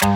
Je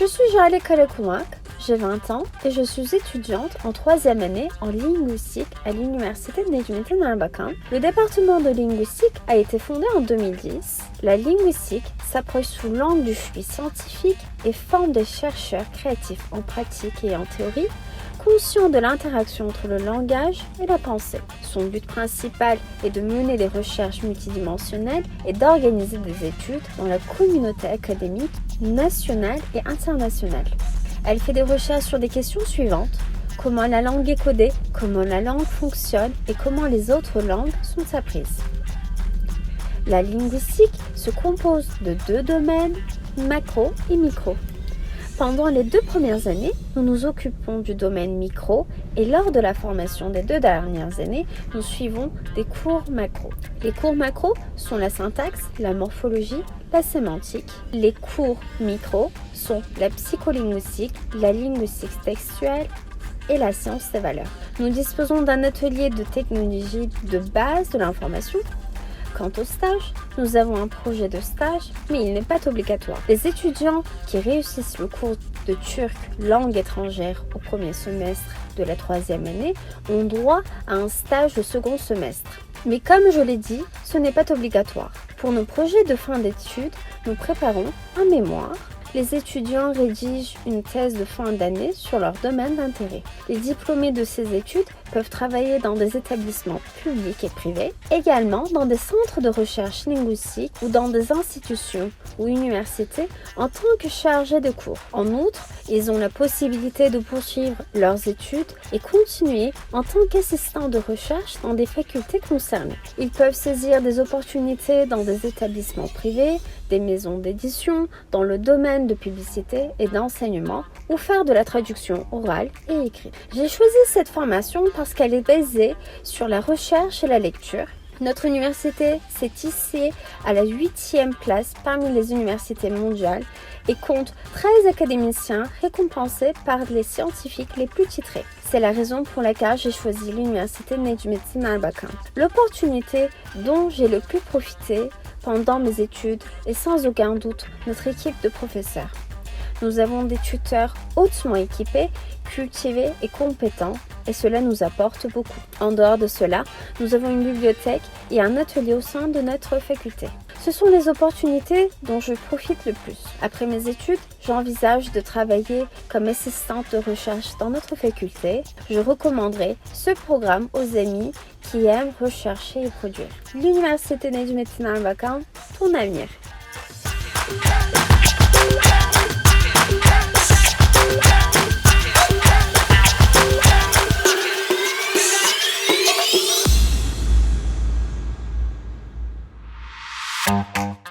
suis Joëlle Kolekumak, j'ai 20 ans et je suis étudiante en 3e année en linguistique à l'université Necmettin Erbakan. Le département de linguistique a été fondé en 2010. La linguistique s'approche sous l'angle du flux scientifique et forme des chercheurs créatifs en pratique et en théorie, conscients de l'interaction entre le langage et la pensée. Son but principal est de mener des recherches multidimensionnelles et d'organiser des études dans la communauté académique nationale et internationale. Elle fait des recherches sur des questions suivantes: comment la langue est codée, comment la langue fonctionne et comment les autres langues sont apprises. La linguistique se compose de 2 domaines, macro et micro. Pendant les 2 premières années, nous nous occupons du domaine micro et lors de la formation des 2 dernières années, nous suivons des cours macro. Les cours macro sont la syntaxe, la morphologie, la sémantique. Les cours micro sont la psycholinguistique, la linguistique textuelle et la science des valeurs. Nous disposons d'un atelier de technologie de base de l'information. Quant au stage, nous avons un projet de stage, mais il n'est pas obligatoire. Les étudiants qui réussissent le cours de turc langue étrangère au 1er semestre de la 3e année ont droit à un stage au 2e semestre. Mais comme je l'ai dit, ce n'est pas obligatoire. Pour nos projets de fin d'études, nous préparons un mémoire. Les étudiants rédigent une thèse de fin d'année sur leur domaine d'intérêt. Les diplômés de ces études peuvent travailler dans des établissements publics et privés, également dans des centres de recherche linguistique ou dans des institutions ou universités en tant que chargés de cours. En outre, ils ont la possibilité de poursuivre leurs études et continuer en tant qu'assistants de recherche dans des facultés concernées. Ils peuvent saisir des opportunités dans des établissements privés, des maisons d'édition, dans le domaine de publicité et d'enseignement ou faire de la traduction orale et écrite. J'ai choisi cette formation parce qu'elle est basée sur la recherche et la lecture. Notre université s'est hissée à la 8e place parmi les universités mondiales et compte 13 académiciens récompensés par les scientifiques les plus titrés. C'est la raison pour laquelle j'ai choisi l'université Necmettin Erbakan. L'opportunité dont j'ai le plus profité pendant mes études est sans aucun doute notre équipe de professeurs. Nous avons des tuteurs hautement équipés, cultivés et compétents et cela nous apporte beaucoup. En dehors de cela, nous avons une bibliothèque et un atelier au sein de notre faculté. Ce sont les opportunités dont je profite le plus. Après mes études, j'envisage de travailler comme assistante de recherche dans notre faculté. Je recommanderais ce programme aux amis qui aiment rechercher et produire. L'université Necmettin Erbakan, ton avenir.